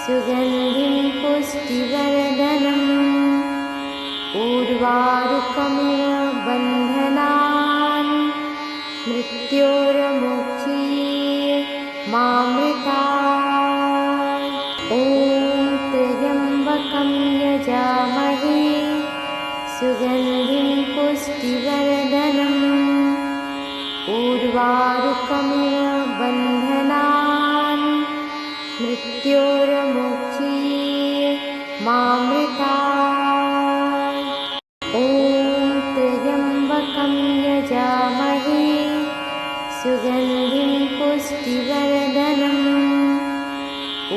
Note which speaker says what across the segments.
Speaker 1: सुगन्धिं पुष्टिवर्धनम् उर्वारुकमिव बन्धनान् मृत्योर्मुक्षीय मामृतात्। ॐ त्र्यम्बकं यजामहे सुगन्धिं पुष्टिवर्धनम् उर्वारुकमिव बन्धनान् मृत्योर्मुक्षीय मामृतात्। ॐ त्र्यम्बकं यजामहे सुगन्धिं पुष्टिवर्धनम्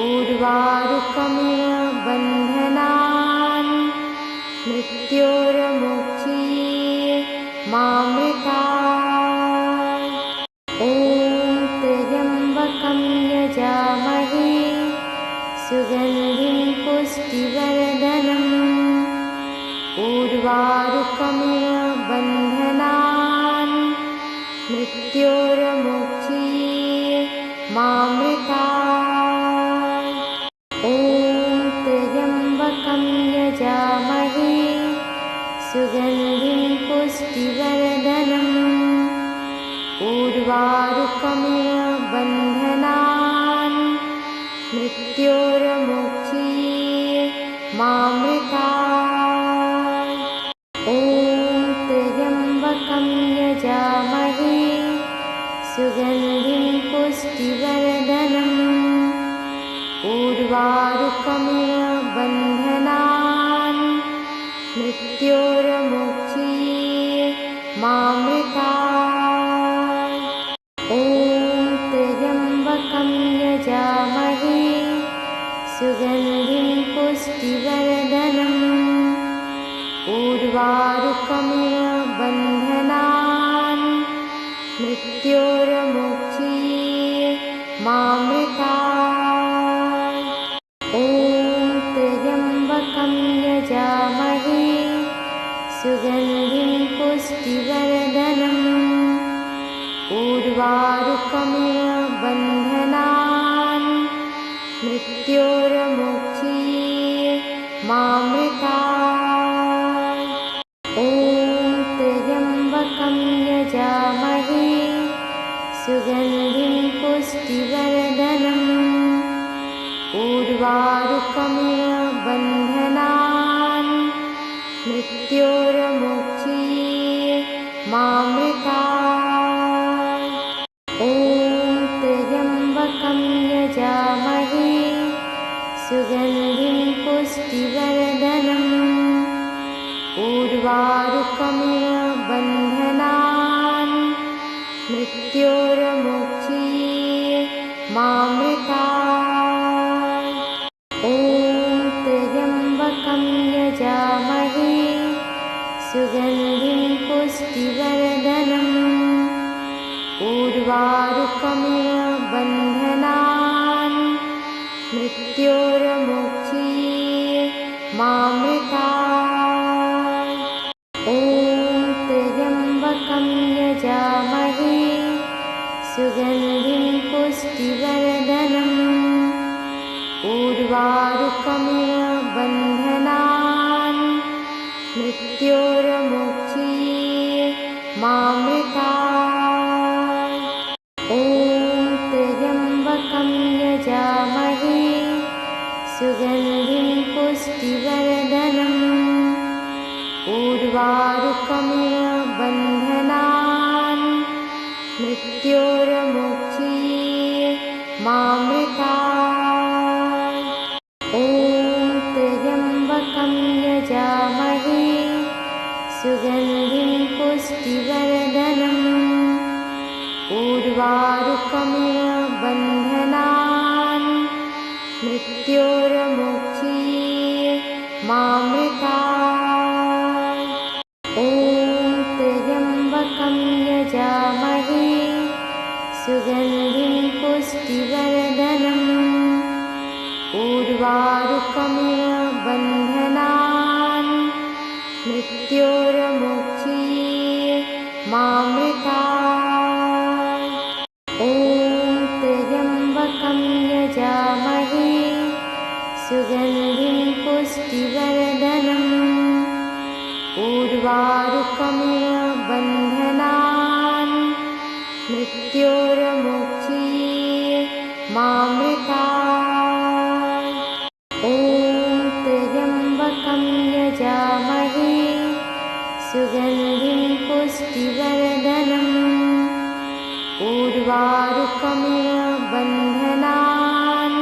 Speaker 1: उर्वारुकमिव बन्धनान् मृत्योर्मुक्षीय मामृतात्। ॐ त्र्यम्बकं यजामहे सुगन्धिं पुष्टिवर्धनम् उर्वारुकमिव बन्धनान् मृत्योर्मुक्षीय मामृतात्। ॐ त्र्यम्बकं यजामहे सुगन्धिं पुष्टिवर्धनम् उर्वारुकमिव बन्धनान् मृत्योर्मुक्षीय मामृतात्। ॐ त्र्यम्बकं यजामहे सुगन्धिं पुष्टिवर्धनम् उर्वारुकमिव बन्धनान् मृत्योर्मुक्षीय मामृतात्। ॐ त्र्यम्बकं यजामहे सुगन्धिं पुष्टिवर्धनम् उर्वारुकमिव बन्धनान् मृत्योर्मुक्षीय मामृतात्। ॐ त्र्यम्बकं यजामहे सुगन्धिं पुष्टिवर्धनम् उर्वारुकमिव बन्धनान् मृत्योर्मुक्षीय मामृतात्। ॐ त्र्यम्बकं यजामहे सुगन्धिं पुष्टिवर्धनम् उर्वारुकमिव बन्धनान् मृत्योर्मुक्षीय मामृतात्। ॐ त्र्यम्बकं यजामहे सुगन्धिं पुष्टिवर्धनम् उर्वारुकमिव बन्धनान् मृत्योर्मुक्षीय मामृतात्। ॐ त्र्यम्बकं यजामहे सुगन्धिं पुष्टिवर्धनम् उर्वारुकमिव बन्धनान् मृत्योर्मुक्षीय मामृतात्। ॐ त्र्यम्बकं यजामहे सुगन्धिं पुष्टिवर्धनम् उर्वारुकमिव बन्धनान् मृत्योर्मुक्षीय मामृतात्। ॐ त्र्यम्बकं यजामहे सुगन्धिं पुष्टिवर्धनम् उर्वारुकमिव बन्धनान् मृत्योर्मुक्षीय मामृतात्। ॐ त्र्यम्बकं यजामहे सुगन्धिं पुष्टिवर्धनम् उर्वारुकमिव बन्धनान् मृत्योर्मुक्षीय मामृतात्। ॐ त्र्यम्बकं यजामहे सुगन्धिं पुष्टिवर्धनम् उर्वारुकमिव बन्धनान् मृत्योर्मुक्षीय मामृतात्। ॐ त्र्यम्बकं यजामहे सुगन्धिं पुष्टिवर्धनम् उर्वारुकमिव बन्धनान् मृत्योर्मुक्षीय मामृतात्। ॐ त्र्यम्बकं यजामहे सुगन्धिं पुष्टिवर्धनम् उर्वारुकमिव बन्धनान्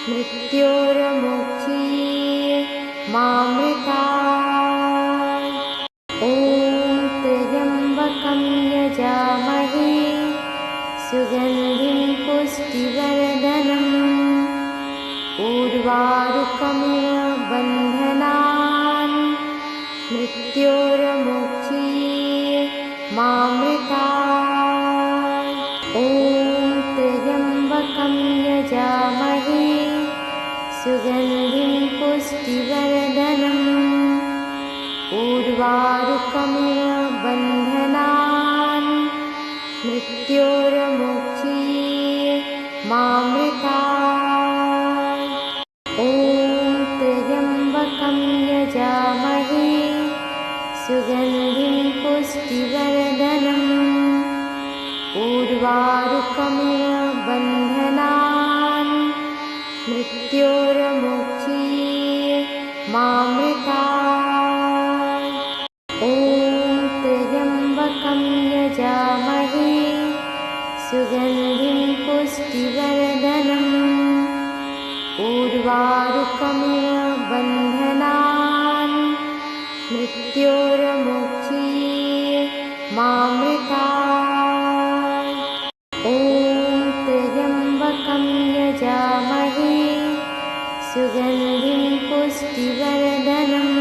Speaker 1: मृत्योर्मुक्षीय मामृतात्। ॐ त्र्यम्बकं यजामहे सुगन्धिं पुष्टिवर्धनम् उर्वारुकमिव बन्धनान् मृत्योर्मुक्षीय मामृतात्। ॐ त्र्यम्बकं यजामहे सुगन्धिं पुष्टिवर्धनम् उर्वारुकमिव बन्धनान् मृत्योर्मुक्षीय मामृतात्। ॐ त्र्यम्बकं यजामहे सुगन्धिं पुष्टिवर्धनम् उर्वारुकमिव बन्धनान् मृत्योर्मुक्षीय मामृतात्। ॐ त्र्यम्बकं यजामहे सुगन्धिं पुष्टिवर्धनम् उर्वारुकमिव बन्धनान् मृत्योर्मुक्षीय मामृतात्। ॐ त्र्यम्बकं यजामहे सुगन्धिं पुष्टिवर्धनम्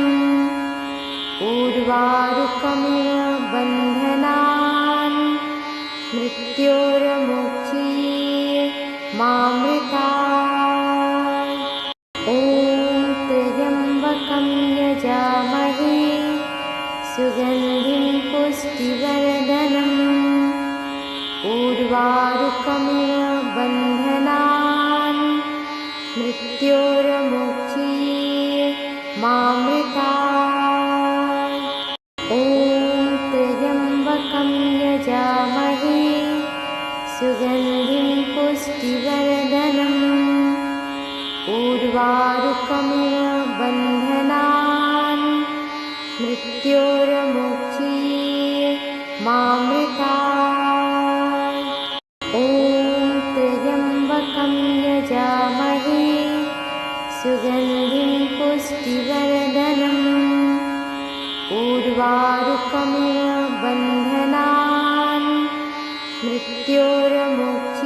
Speaker 1: उर्वारुकमिव बन्धनान् मृत्योर्मुक्षीय मामृतात्। ॐ त्र्यम्बकं यजामहे सुगन्धिं पुष्टिवर्धनम् उर्वारुकमिव बन्धनान् मृत्योर्मुक्षीय मामृतात्। ॐ त्र्यम्बकं यजामहे सुगन्धिं पुष्टिवर्धनम् उर्वारुकमिव बन्धनान् मृत्योर्मुक्षीय मामृतात्। ॐ त्र्यम्बकं यजामहे सुगन्धिं पुष्टिवर्धनम् उर्वारुकमिव बन्धनान् मृत्योर्मुक्षीय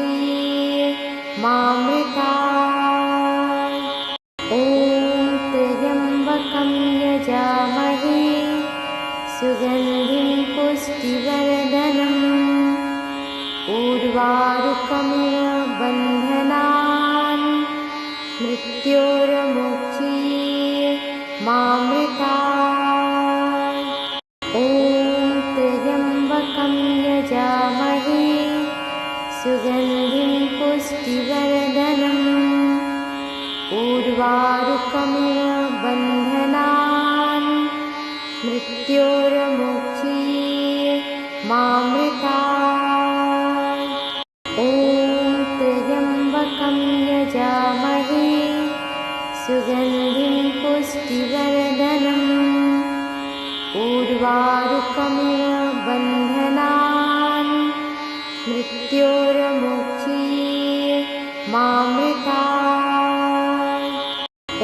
Speaker 1: मामृतात्। ॐ त्र्यम्बकं यजामहे सुगन्धिं पुष्टिवर्धनम् उर्वारुकमिव बन्धनान् मृत्योर्मुक्षीय मामृतात्। ॐ त्र्यम्बकं यजामहे सुगन्धिं पुष्टिवर्धनम् उर्वारुकमिव बन्धनान् मृत्योर्मुक्षीय मामृतात्। ॐ त्र्यम्बकं यजामहे सुगन्धिं पुष्टिवर्धनम् उर्वारुकमिव बन्धनान् मृत्योर्मुक्षीय मामृतात्।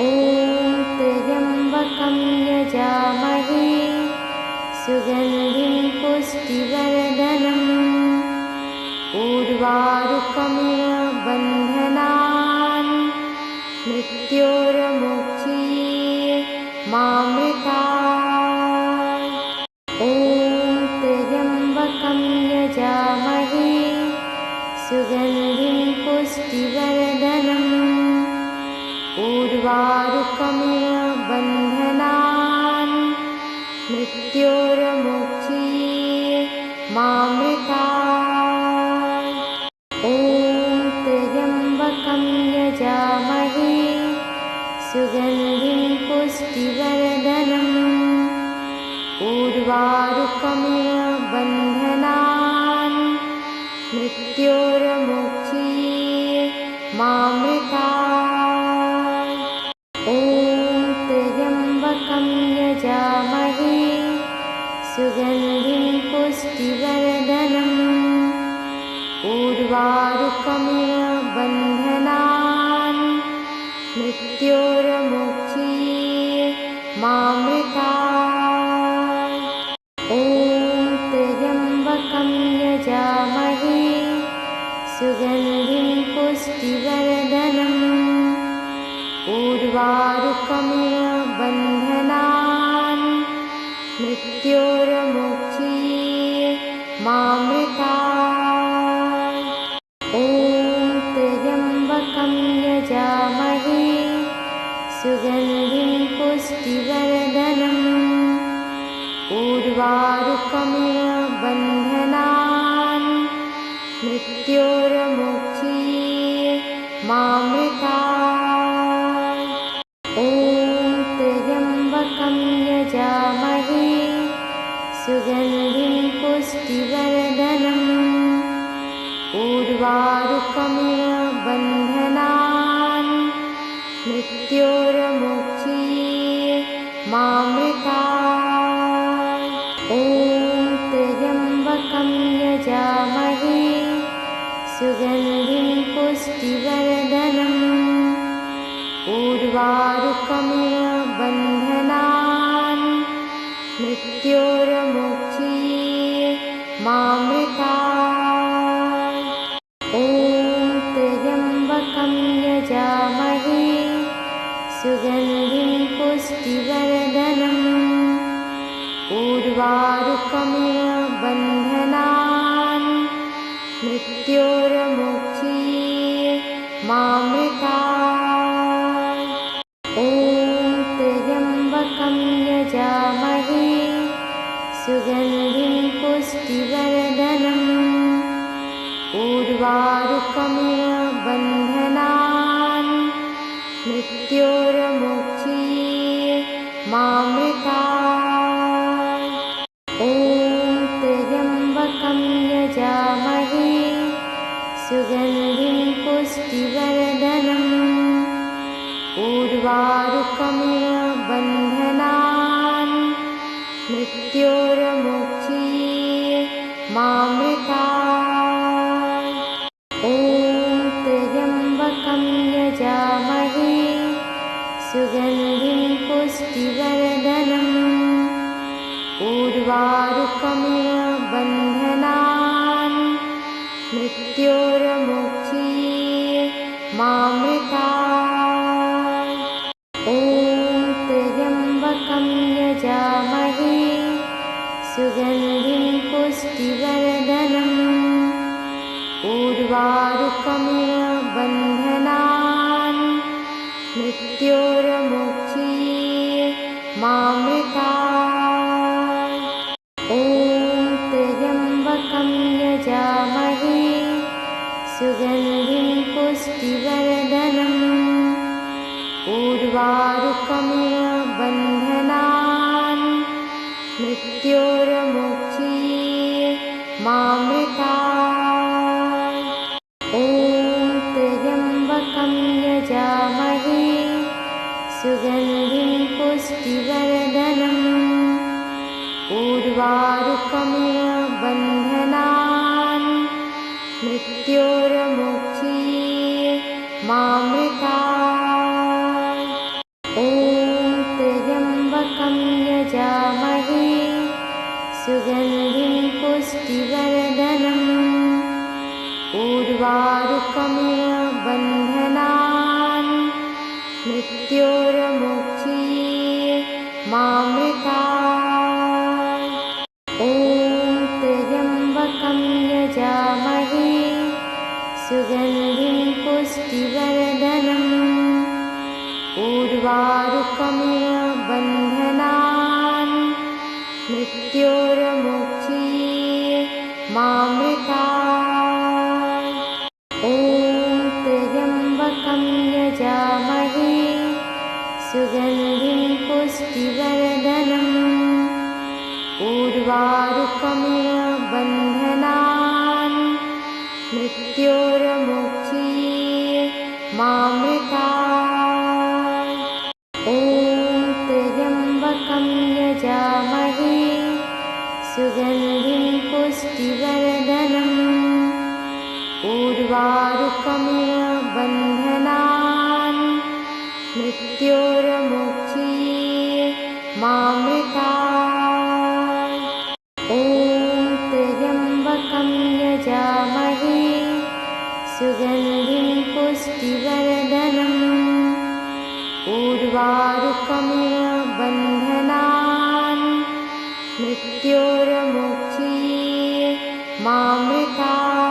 Speaker 1: ॐ त्र्यम्बकं यजामहे सुगन्धिं पुष्टिवर्धनम् उर्वारुकमिव बन्धनान् मृत्योर्मुक्षीय मामृतात्। ॐ त्र्यम्बकं यजामहे सुगन्धिं पुष्टिवर्धनम् उर्वारुकमिव बन्धनान् मृत्योर्मुक्षीय मामृतात्। ॐ त्र्यम्बकं यजामहे सुगन्धिं पुष्टिवर्धनम् उर्वारुकमिव बन्धनान् मृत्योर्मुक्षीय मामृतात्। ॐ त्र्यम्बकं यजामहे सुगन्धिं पुष्टिवर्धनम् उर्वारुकमिव बन्धनान् मृत्योर्मुक्षीय मामृतात्। ॐ त्र्यम्बकं यजामहे सुगन्धिं पुष्टिवर्धनम् उर्वारुकमिव बन्धनान् मृत्योर्मुक्षीय मामृतात्। ॐ त्र्यम्बकं यजामहे सुगन्धिं पुष्टिवर्धनम् उर्वारुकमिव बन्धनान् मृत्योर्मुक्षीय मामृतात्। ॐ त्र्यम्बकं यजामहे सुगन्धिं पुष्टिवर्धनम् उर्वारुकमिव बन्धनान् मृत्योर्मुक्षीय मामृतात्। ॐ त्र्यम्बकं यजामहे सुगन्धिं पुष्टिवर्धनम् उर्वारुकमिव बन्धनान् मृत्योर्मुक्षीय मामृतात्। ॐ त्र्यम्बकं यजामहे सुगन्धिं पुष्टिवर्धनम् उर्वारुकमिव बन्धनान् मृत्योर्मुक्षीय मामृतात्। ॐ त्र्यम्बकं यजामहे सुगन्धिं पुष्टिवर्धनम् उर्वारुकमिव बन्धनान् मृत्योर्मुक्षीय मामृतात्। ॐ त्र्यम्बकं यजामहे सुगन्धिं पुष्टिवर्धनम् उर्वारुकमिव बन्धनान् मृत्योर्मुक्षीय मामृतात्। ॐ त्र्यम्बकं यजामहे सुगन्धिं पुष्टिवर्धनम् उर्वारुकमिव बन्धनान् मृत्योर्मुक्षीय मामृतात्। ॐ त्र्यम्बकं यजामहे सुगन्धिं पुष्टिवर्धनम् उर्वारुकमिव बन्धनान् मृत्योर्मुक्षीय मामृतात्। ॐ त्र्यम्बकं यजामहे सुगन्धिं पुष्टिवर्धनम् उर्वारुकमिव बन्धनान् मृत्योर्मुक्षीय मामृतात्। ॐ त्र्यम्बकं यजामहे सुगन्धिं पुष्टिवर्धनम् उर्वारुकमिव बन्धनान् मृत्योर्मुक्षीय मामृतात्। ॐ त्र्यम्बकं यजामहे सुगन्धिं पुष्टिवर्धनम् उर्वारुकमिव बन्धनान् मृत्योर्मुक्षीय मामृतात्। ॐ त्र्यम्बकं यजामहे सुगन्धिं पुष्टिवर्धनम् उर्वारुकमिव बन्धनान् मृत्योर्मुक्षीय मामृतात्। ॐ त्र्यम्बकं यजामहे सुगन्धिं पुष्टिवर्धनम् उर्वारुकमिव बन्धनान् मृत्योर्मुक्षीय मामृतात्। ॐ त्र्यम्बकं यजामहे सुगन्धिं पुष्टिवर्धनम् उर्वारुकमिव बन्धनान् मृत्योर्मुक्षीय मामृतात्। ॐ त्र्यम्बकं यजामहे सुगन्धिं पुष्टिवर्धनम् उर्वारुकमिव बन्धनान् मृत्योर्मुक्षीय मामृतात्।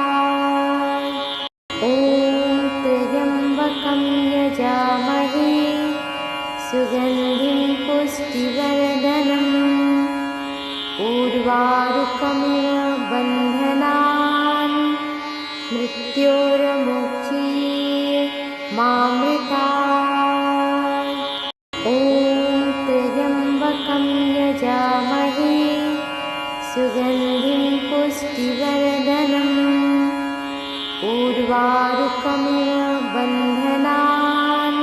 Speaker 1: ॐ त्र्यम्बकं यजामहे सुगन्धिं पुष्टिवर्धनम् उर्वारुकमिव बन्धनान् मृत्योर्मुक्षीय मामृतात्। ॐ त्र्यम्बकं यजामहे सुगन्धिं पुष्टिवर्धनम् उर्वारुकमिव बन्धनान्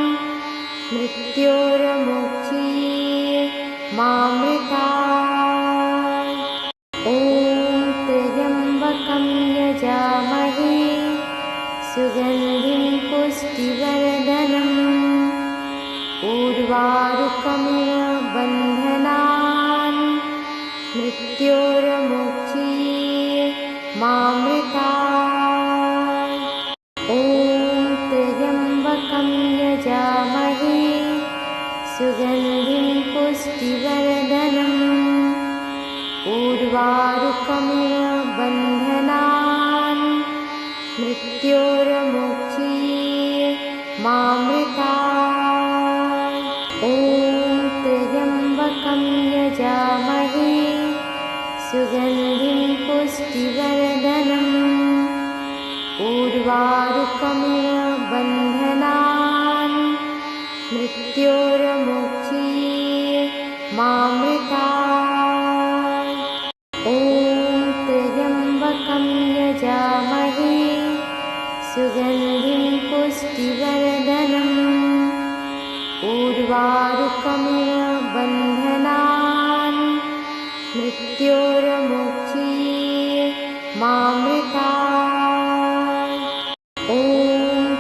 Speaker 1: मृत्योर्मुक्षीय मामृतात्। ॐ त्र्यम्बकं यजामहे सुगन्धिं पुष्टिवर्धनम् उर्वारुकमिव बन्धनान् मृत्योर्मुक्षीय मामृतात्। ॐ त्र्यम्बकं यजामहे सुगन्धिं पुष्टिवर्धनम् उर्वारुकमिव बन्धनान् मृत्योर्मुक्षीय मामृतात्। ॐ त्र्यम्बकं यजामहे सुगन्धिं पुष्टिवर्धनम् उर्वारुकमिव बन्धनान् मृत्योर्मुक्षीय मामृतात्। ॐ त्र्यम्बकं यजामहे सुगन्धिं पुष्टिवर्धनम् उर्वारुकमिव बन्धनान् मृत्योर्मुक्षीय मामृतात्। ॐ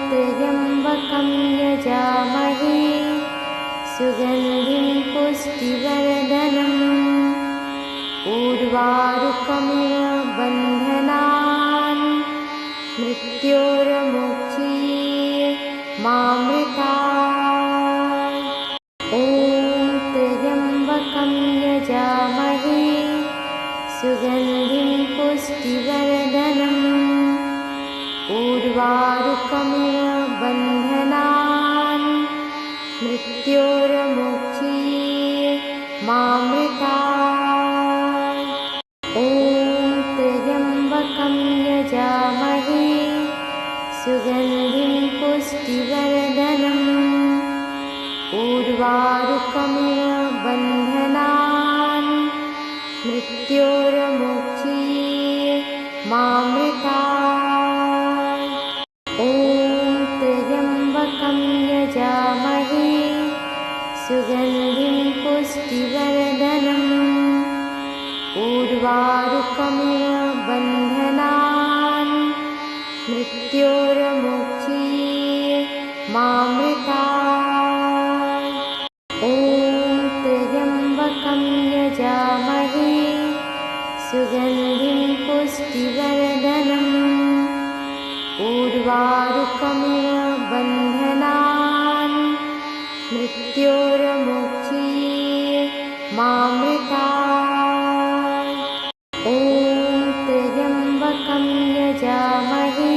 Speaker 1: त्र्यम्बकं यजामहे सुगन्धिं पुष्टिवर्धनम् उर्वारुकमिव बन्धनान् मृत्योर्मुक्षीय मामृतात्। ॐ त्र्यम्बकं यजामहे सुगन्धिं पुष्टिवर्धनम् उर्वारुकमिव बन्धनान् मृत्योर्मुक्षीय मामृतात्। ॐ त्र्यम्बकं यजामहे सुगन्धिं पुष्टिवर्धनम् उर्वारुकमिव बन्धनान् मृत्योर्मुक्षीय मामृतात्। ॐ त्र्यम्बकं यजामहे सुगन्धिं पुष्टिवर्धनम् उर्वारुकमिव बन्धनान् मृत्योर्मुक्षीय मामृतात्। ॐ त्र्यम्बकं यजामहे सुगन्धिं पुष्टिवर्धनम् उर्वारुकमिव बन्धनान् मृत्योर्मुक्षीय मामृतात्। ॐ त्र्यम्बकं यजामहे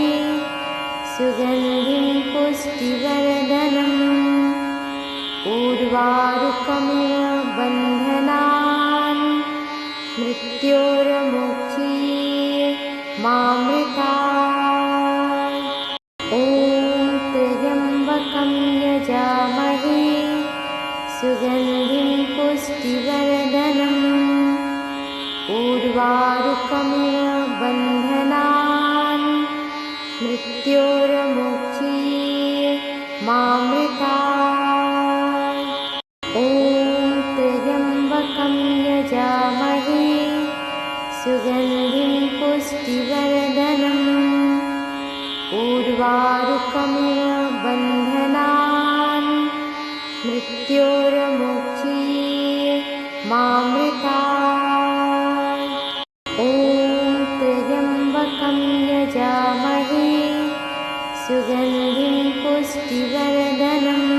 Speaker 1: सुगन्धिं पुष्टिवर्धनम् उर्वारुकमिव बन्धनान् मृत्योर्मुक्षीय मामृतात्। ॐ त्र्यम्बकं यजामहे सुगन्धिं पुष्टिवर्धनम् उर्वारुकमिव बन्धनान् मृत्योर्मुक्षीय मामृतात्। ॐ त्र्यम्बकं यजामहे सुगन्धिं पुष्टिवर्धनम् उर्वारुकमिव बन्धनान् मृत्योर्मुक्षीय मामृतात्। ॐ त्र्यम्बकं यजामहे सुगन्धिं पुष्टिवर्धनम्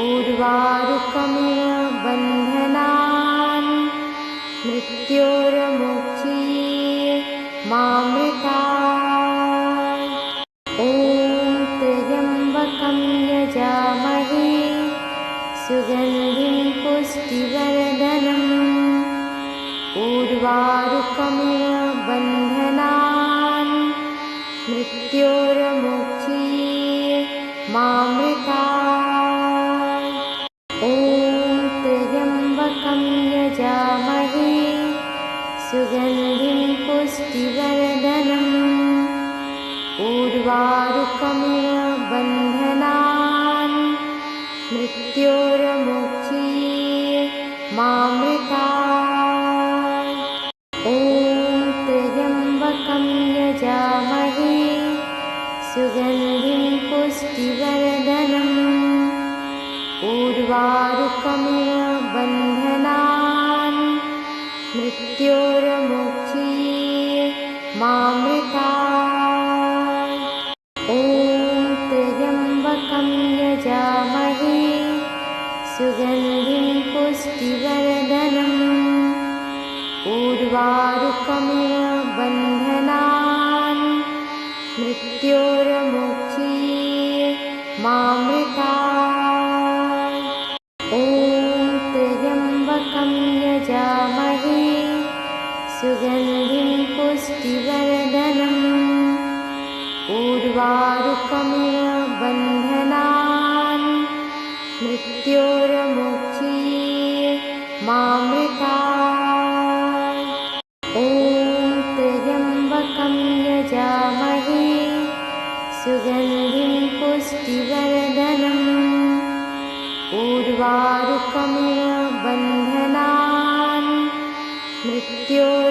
Speaker 1: उर्वारुकमिव बन्धनान् मृत्योर्मुक्षीय मामृतात्। ॐ त्र्यम्बकं यजामहे सुगन्धिं पुष्टिवर्धनम् उर्वारुकमिव बन्धनान् मृत्योर्मुक्षीय मामृतात्। ॐ त्र्यम्बकं यजामहे सुगन्धिं पुष्टिवर्धनम् उर्वारुकमिव बन्धनान् मृत्योर्मुक्षीय मामृतात्। ॐ त्र्यम्बकं यजामहे सुगन्धिं पुष्टिवर्धनम् उर्वारुकमिव बन्धनान् मृत्योर्मुक्षीय मामृतात्। ॐ त्र्यम्बकं यजामहे सुगन्धिं पुष्टिवर्धनम् उर्वारुकमिव बन्धनान् मृत्योर्मुक्षीय मामृतात्। ॐ त्र्यम्बकं यजामहे सुगन्धिं पुष्टिवर्धनम् उर्वारुकमिव बन्धनान् मृत्योर्मुक्षीय मामृतात्। ॐ त्र्यम्बकं यजामहे सुगन्धिं पुष्टिवर्धनम् उर्वारुकमिव बन्धनान् मृत्योर्मुक्षीय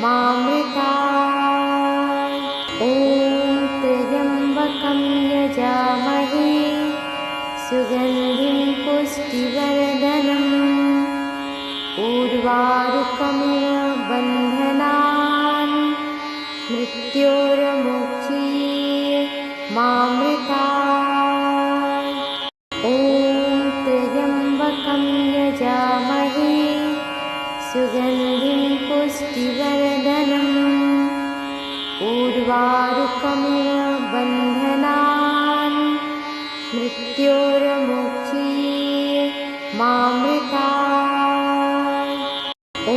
Speaker 1: मामृतात्। ॐ त्र्यम्बकं यजामहे सुगन्धिं पुष्टिवर्धनम् उर्वारुकमिव बन्धनान् मृत्योर्मुक्षीय मामृतात्। ॐ त्र्यम्बकं यजामहे सुगन्धिं पुष्टिवर्धनम् उर्वारुकमिव बन्धनान् मृत्योर्मुक्षीय मामृतात्। ॐ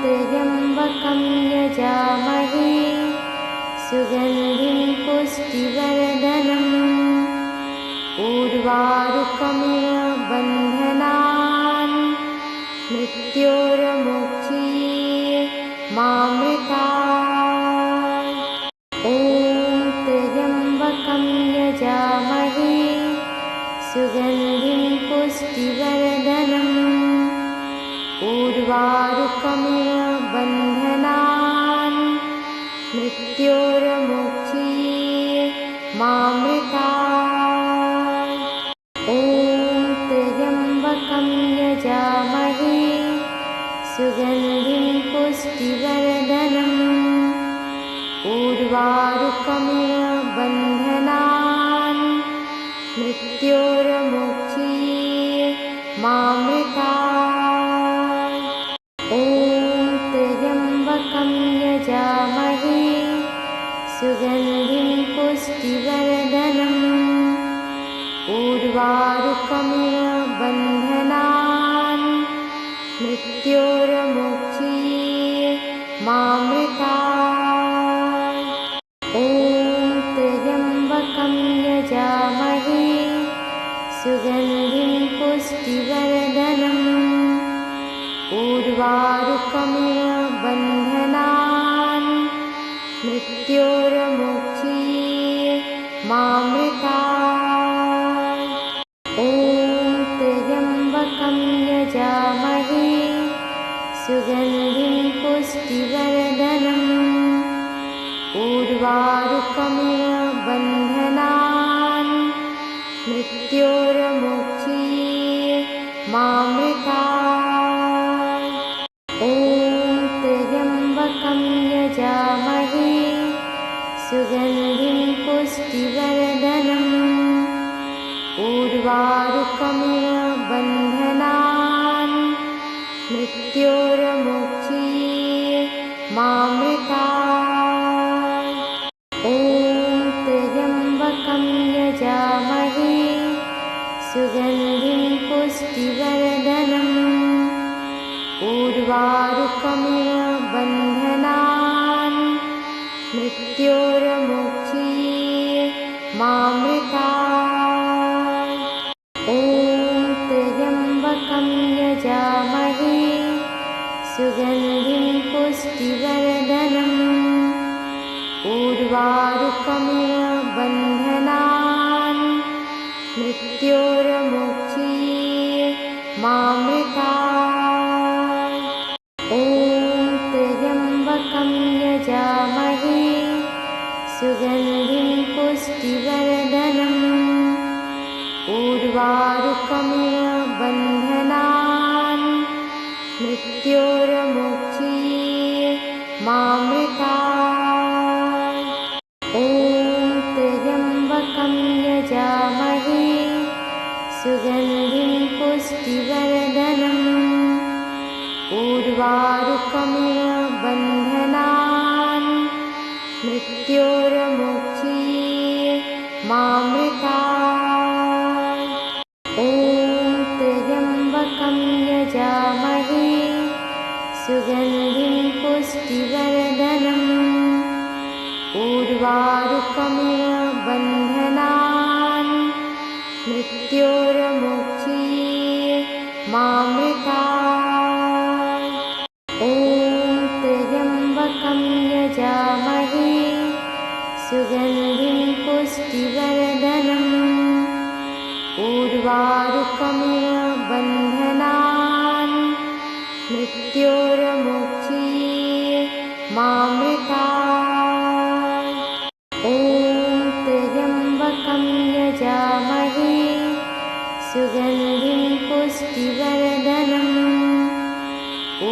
Speaker 1: त्र्यम्बकं यजामहे सुगन्धिं पुष्टिवर्धनम् उर्वारुकमिव बन्धनान् मृत्योर्मुक्षीय मामृतात्। ॐ त्र्यम्बकं यजामहे सुगन्धिं पुष्टिवर्धनम् उर्वारुकमिव बन्धनान् मृत्योर्मुक्षीय मामृतात्। ॐ त्र्यम्बकं यजामहे सुगन्धिं पुष्टिवर्धनम् उर्वारुकमिव बन्धनान् मृत्योर्मुक्षीय मामृतात्। ॐ त्र्यम्बकं यजामहे सुगन्धिं पुष्टिवर्धनम् उर्वारुकमिव बन्धनान् मृत्योर्मुक्षीय मामृतात्। ॐ त्र्यम्बकं यजामहे सुगन्धिं पुष्टिवर्धनम् उर्वारुकमिव बन्धनान् मृत्योर्मुक्षीय मामृतात्। ॐ त्र्यम्बकं यजामहे सुगन्धिं पुष्टिवर्धनम् उर्वारुकमिव बन्धनान् मृत्योर्मुक्षीय मामृतात्। ॐ त्र्यम्बकं यजामहे सुगन्धिं पुष्टिवर्धनम् उर्वारुकमिव बन्धनान् मृत्योर्मुक्षीय मामृतात्। ॐ त्र्यम्बकं यजामहे सुगन्धिं पुष्टिवर्धनम् उर्वारुकमिव बन्धनान् मृत्योर्मुक्षीय मामृतात्। ॐ त्र्यम्बकं यजामहे सुगन्धिं पुष्टिवर्धनम् उर्वारुकमिव बन्धनान् मृत्योर्मुक्षीय मामृतात्। ॐ त्र्यम्बकं यजामहे सुगन्धिं पुष्टिवर्धनम् उर्वारुकमिव बन्धनान् मृत्योर्मुक्षीय मामृतात्। ॐ त्र्यम्बकं यजामहे सुगन्धिं पुष्टिवर्धनम् उर्वारुकमिव बन्धनान् मृत्योर्मुक्षीय मामृतात्। ॐ त्र्यम्बकं यजामहे सुगन्धिं पुष्टिवर्धनम् उर्वारुकमिव बन्धनान् मृत्योर्मुक्षीय मामृतात्। ॐ त्र्यम्बकं यजामहे सुगन्धिं पुष्टिवर्धनम् उर्वारुकमिव बन्धनान् मृत्योर्मुक्षीय मामृतात्। ॐ त्र्यम्बकं यजामहे सुगन्धिं पुष्टिवर्धनम्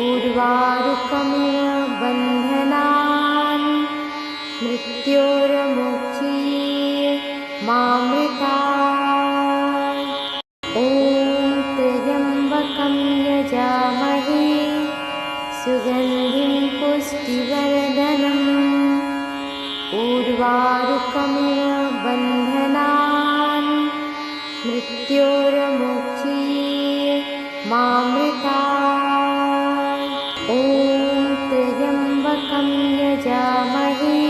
Speaker 1: उर्वारुकमिव बन्धनान् मृत्योर्मुक्षीय मामृतात्। ॐ त्र्यम्बकं यजामहे सुगन्धिं पुष्टिवर्धनम् उर्वारुकमिव बन्धनान् मृत्योर्मुक्षीय मामृतात्। ॐ त्र्यम्बकं यजामहे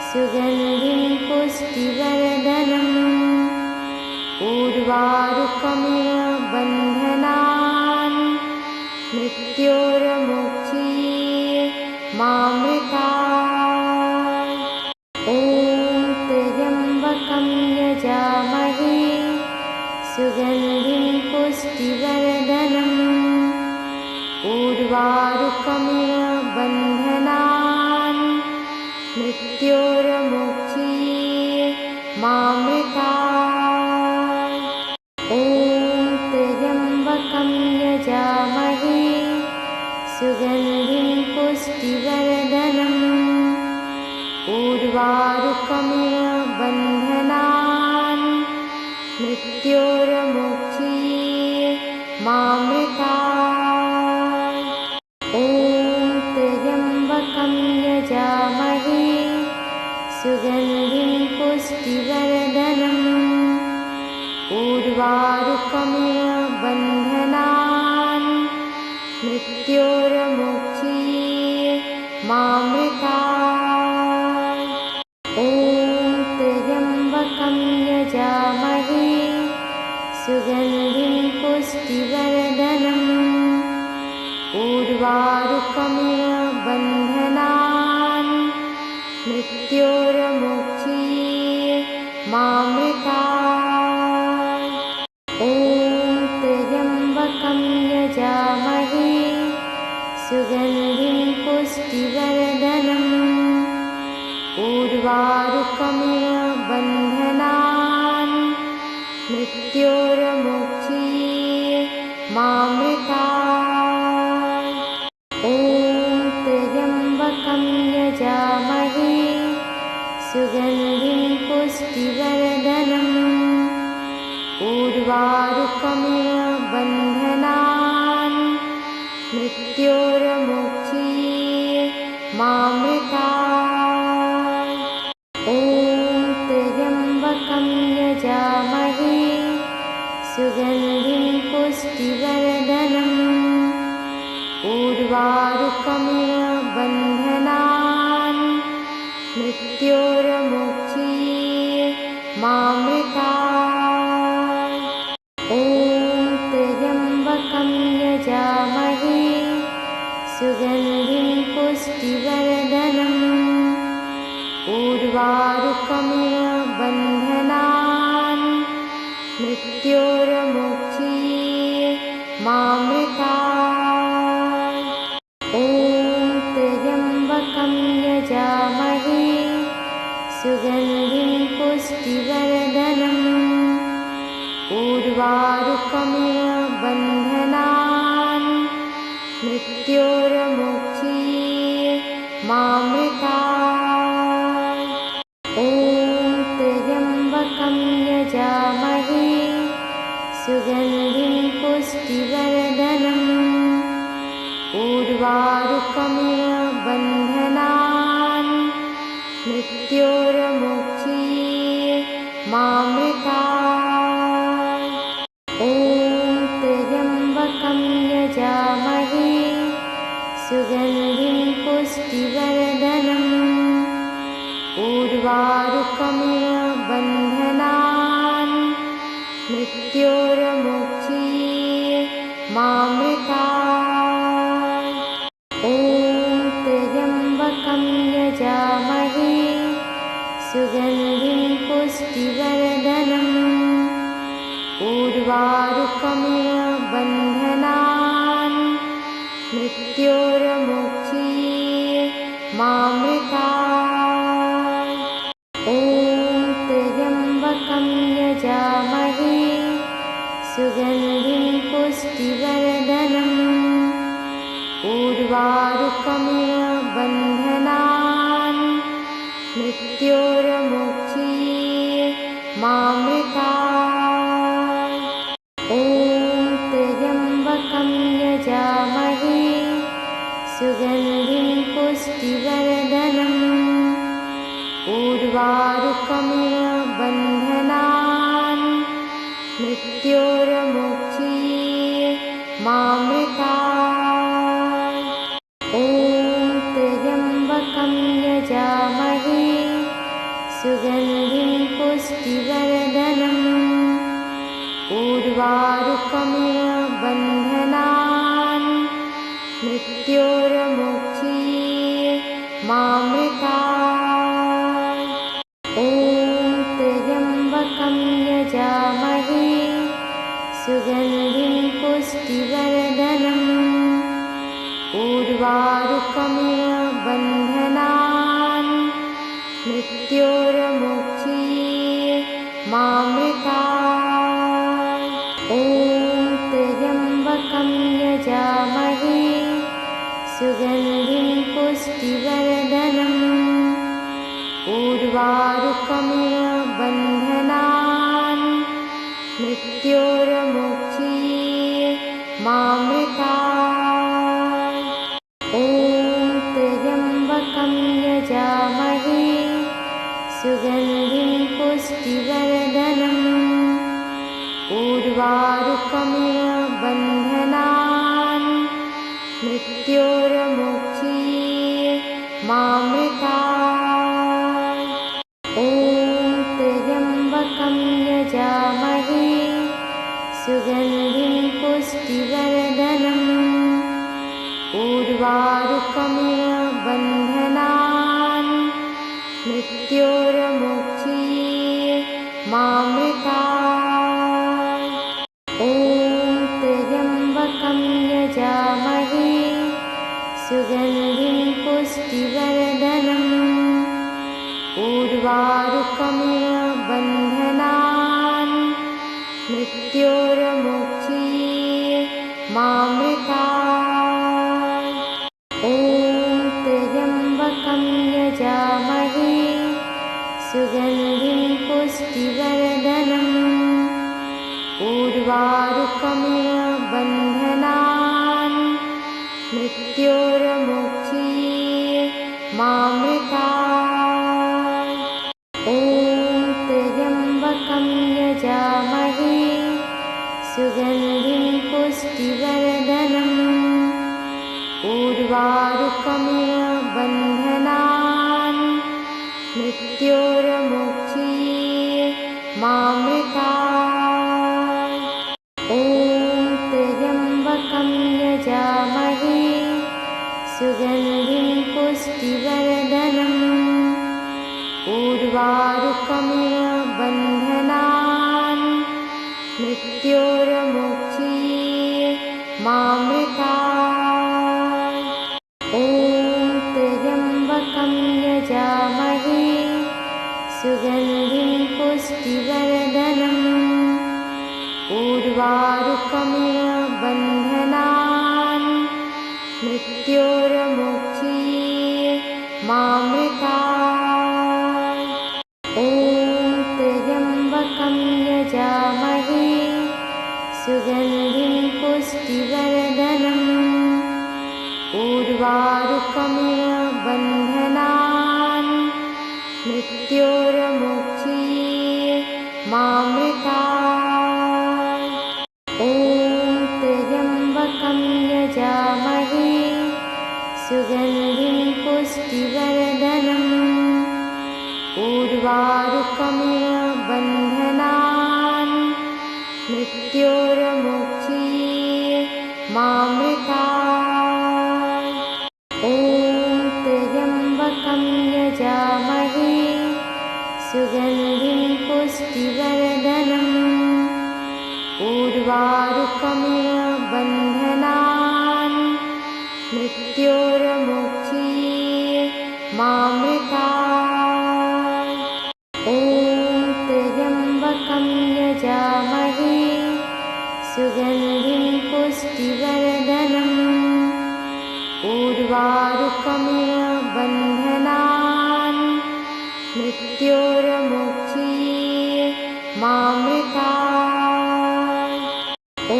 Speaker 1: सुगन्धिं पुष्टिवर्धनम् उर्वारुकमिव बन्धनान् मृत्योर्मुक्षीय मामृतात्। ॐ त्र्यम्बकं यजामहे सुगन्धिं पुष्टिवर्धनम् उर्वारुकमिव बन्धनान् मृत्योर्मुक्षीय मामृतात्। ॐ त्र्यम्बकं यजामहे सुगन्धिं पुष्टिवर्धनम् उर्वारुकमिव बन्धनान् मृत्योर्मुक्षीय मामृतात्। ॐ त्र्यम्बकं यजामहे सुगन्धिं पुष्टिवर्धनम् उर्वारुकमिव बन्धनान् मृत्योर्मुक्षीय मामृतात्। ॐ त्र्यम्बकं यजामहे सुगन्धिं पुष्टिवर्धनम् उर्वारुकमिव बन्धनान् मृत्योर्मुक्षीय मामृतात्। ॐ त्र्यम्बकं यजामहे सुगन्धिं पुष्टिवर्धनम् उर्वारुकमिव बन्धनान् मृत्योर्मुक्षीय मामृतात्। ॐ त्र्यम्बकं यजामहे सुगन्धिं पुष्टिवर्धनम् उर्वारुकमिव बन्धनान् मृत्योर्मुक्षीय मामृतात्। ॐ त्र्यम्बकं यजामहे सुगन्धिं पुष्टिवर्धनम् उर्वारुकमिव बन्धनान् मृत्योर्मुक्षीय मामृतात्। ॐ त्र्यम्बकं यजामहे सुगन्धिं पुष्टिवर्धनम् उर्वारुकमिव बन्धनान् मृत्योर्मुक्षीय मामृतात्। ॐ त्र्यम्बकं यजामहे सुगन्धिं पुष्टिवर्धनम् उर्वारुकमिव बन्धनान् मृत्योर्मुक्षीय मामृतात्। ॐ त्र्यम्बकं यजामहे सुगन्धिं पुष्टिवर्धनम् उर्वारुकमिव बन्धनान् मृत्योर्मुक्षीय मामृतात्। ॐ त्र्यम्बकं यजामहे सुगन्धिं पुष्टिवर्धनम् उर्वारुकमिव बन्धनान् मृत्योर्मुक्षीय मामृतात्। ॐ त्र्यम्बकं यजामहे सुगन्धिं पुष्टिवर्धनम् उर्वारुकमिव बन्धनान् मृत्योर्मुक्षीय मामृतात्। ॐ त्र्यम्बकं यजामहे सुगन्धिं पुष्टिवर्धनम् उर्वारुकमिव बन्धनान् मृत्योर्मुक्षीय मामृतात्। ॐ त्र्यम्बकं यजामहे सुगन्धिं पुष्टिवर्धनम् उर्वारुकमिव बन्धनान् मृत्योर्मुक्षीय मामृतात्। ॐ त्र्यम्बकं यजामहे सुगन्धिं पुष्टिवर्धनम् उर्वारुकमिव बन्धनान् मृत्योर्मुक्षीय मामृतात्। ॐ त्र्यम्बकं यजामहे सुगन्धिं पुष्टिवर्धनम् उर्वारुकमिव बन्धनान् मृत्योर्मुक्षीय मामृतात्। ॐ त्र्यम्बकं यजामहे सुगन्धिं पुष्टिवर्धनम् उर्वारुकमिव बन्धनान् मृत्योर्मुक्षीय मामृतात्। ॐ त्र्यम्बकं यजामहे सुगन्धिं पुष्टिवर्धनम् उर्वारुकमिव बन्धनान् मृत्योर्मुक्षीय मामृतात्। ॐ त्र्यम्बकं यजामहे सुगन्धिं पुष्टिवर्धनम् उर्वारुकमिव बन्धनान् मृत्योर्मुक्षीय मामृतात्। ॐ त्र्यम्बकं यजामहे सुगन्धिं पुष्टिवर्धनम् उर्वारुकमिव बन्धनान् मृत्योर्मुक्षीय मामृतात्। ॐ त्र्यम्बकं यजामहे सुगन्धिं पुष्टिवर्धनम् उर्वारुकमिव बन्धनान् मृत्योर्मुक्षीय मामृतात्। ॐ त्र्यम्बकं यजामहे सुगन्धिं पुष्टिवर्धनम् उर्वारुकमिव बन्धनान् मृत्योर्मुक्षीय मामृतात्। ॐ त्र्यम्बकं यजामहे सुगन्धिं पुष्टिवर्धनम् उर्वारुकमिव बन्धनान् मृत्योर्मुक्षीय मामृतात्। ॐ त्र्यम्बकं यजामहे सुगन्धिं पुष्टिवर्धनम् उर्वारुकमिव बन्धनान् मृत्योर्मुक्षीय मामृतात्। ॐ त्र्यम्बकं यजामहे सुगन्धिं पुष्टिवर्धनम् उर्वारुकमिव बन्धनान् मृत्योर्मुक्षीय मामृतात्। ॐ त्र्यम्बकं यजामहे सुगन्धिं पुष्टिवर्धनम् उर्वारुकमिव बन्धनान् मृत्योर्मुक्षीय मामृतात्। ॐ त्र्यम्बकं यजामहे सुगन्धिं पुष्टिवर्धनम् उर्वारुकमिव बन्धनान् मृत्योर्मुक्षीय मामृतात्। ॐ त्र्यम्बकं यजामहे सुगन्धिं पुष्टिवर्धनम् उर्वारुकमिव बन्धनान् मृत्योर्मुक्षीय मामृतात्। ॐ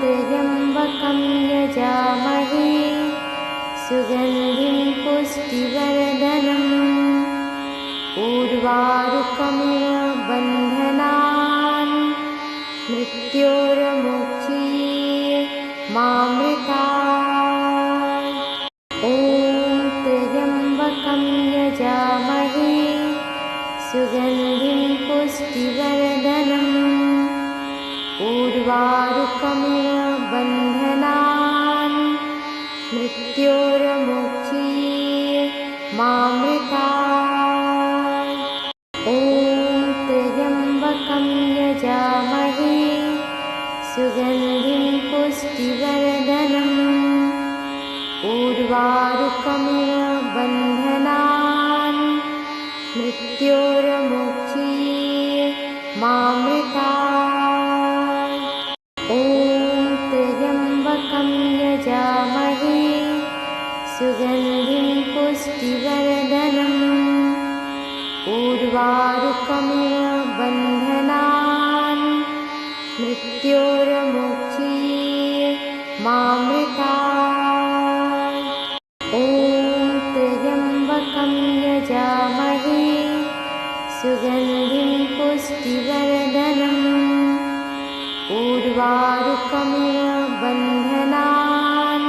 Speaker 1: त्र्यम्बकं यजामहे सुगन्धिं पुष्टिवर्धनम् उर्वारुकमिव बन्धनान् मृत्योर्मुक्षीय मामृतात्। ॐ त्र्यम्बकं यजामहे सुगन्धिं पुष्टिवर्धनम् उर्वारुकमिव बन्धनान् मृत्योर्मुक्षीय मामृतात्। ॐ त्र्यम्बकं यजामहे सुगन्धिं पुष्टिवर्धनम् उर्वारुकमिव बन्धनान् मृत्योर्मुक्षीय मामृतात्। ॐ त्र्यम्बकं यजामहे सुगन्धिं पुष्टिवर्धनम् उर्वारुकमिव बन्धनान् मृत्योर्मुक्षीय मामृतात्। ॐ त्र्यम्बकं यजामहे सुगन्धिं पुष्टिवर्धनम् उर्वारुकमिव बन्धनान्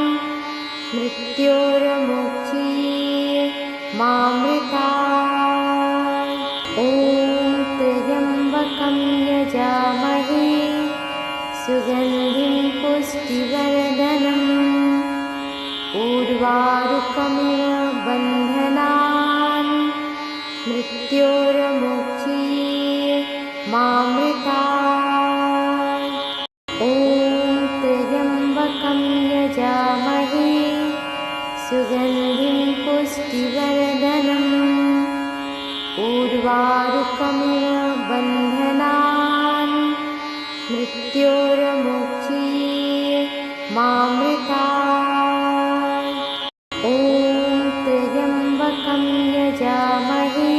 Speaker 1: मृत्योर्मुक्षीय मामृतात्। ॐ त्र्यम्बकं यजामहे सुगन्धिं पुष्टिवर्धनम् उर्वारुकमिव बन्धनान् मृत्योर्मुक्षीय मामृतात्। ॐ त्र्यम्बकं यजामहे सुगन्धिं पुष्टिवर्धनम् उर्वारुकमिव बन्धनान् मृत्योर्मुक्षीय मामृतात्। ॐ त्र्यम्बकं यजामहे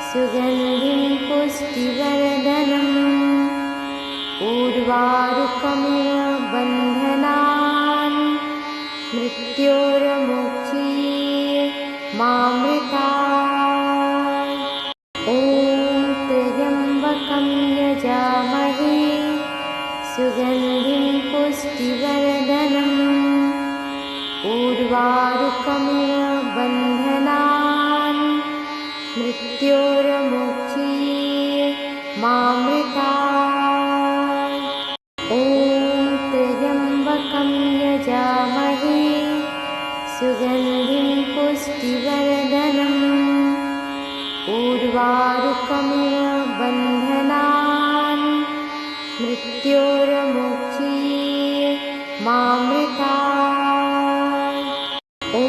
Speaker 1: सुगन्धिं पुष्टिवर्धनम् उर्वारुकमिव बन्धनान् मृत्योर्मुक्षीय मामृतात्। ॐ त्र्यम्बकं यजामहे सुगन्धिं पुष्टिवर्धनम् उर्वारुकमिव बन्धनान् मृत्योर्मुक्षीय मामृतात्। ॐ त्र्यम्बकं यजामहे सुगन्धिं पुष्टिवर्धनम् उर्वारुकमिव बन्धनान् मृत्योर्मुक्षीय मामृतात्। ॐ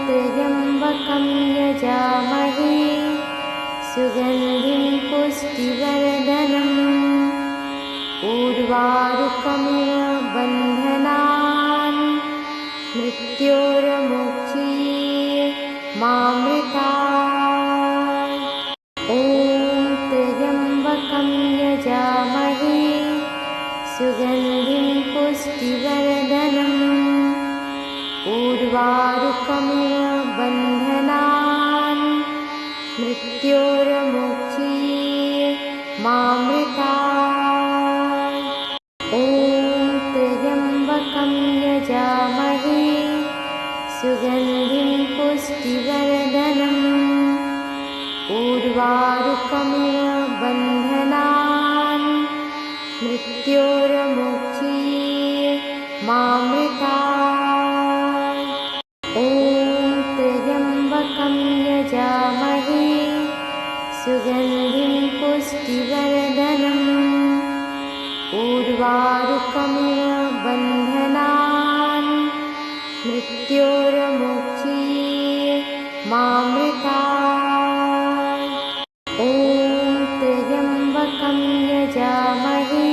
Speaker 1: त्र्यम्बकं यजामहे सुगन्धिं पुष्टिवर्धनम् उर्वारुकमिव बन्धनान् मृत्योर्मुक्षीय मामृतात्। ॐ त्र्यम्बकं यजामहे सुगन्धिं पुष्टिवर्धनम् उर्वारुकमिव बन्धनान् मृत्योर्मुक्षीय मामृतात्। ॐ त्र्यम्बकं यजामहे सुगन्धिं पुष्टिवर्धनम् उर्वारुकमिव बन्धनान् मृत्योर्मुक्षीय मामृतात्। ॐ त्र्यम्बकं यजामहे सुगन्धिं पुष्टिवर्धनम् उर्वारुकमिव बन्धनान् मृत्योर्मुक्षीय मामृतात्। ॐ त्र्यम्बकं यजामहे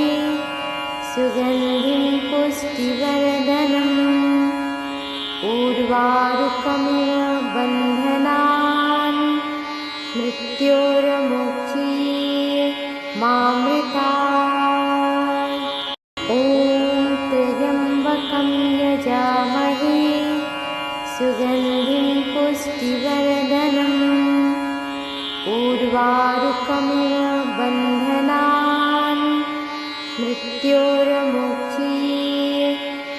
Speaker 1: सुगन्धिं पुष्टिवर्धनम् उर्वारुकमिव बन्धनान् मृत्योर्मुक्षीय मामृतात्। ॐ त्र्यम्बकं यजामहे सुगन्धिं पुष्टिवर्धनम् उर्वारुकमिव बन्धनान् मृत्योर्मुक्षीय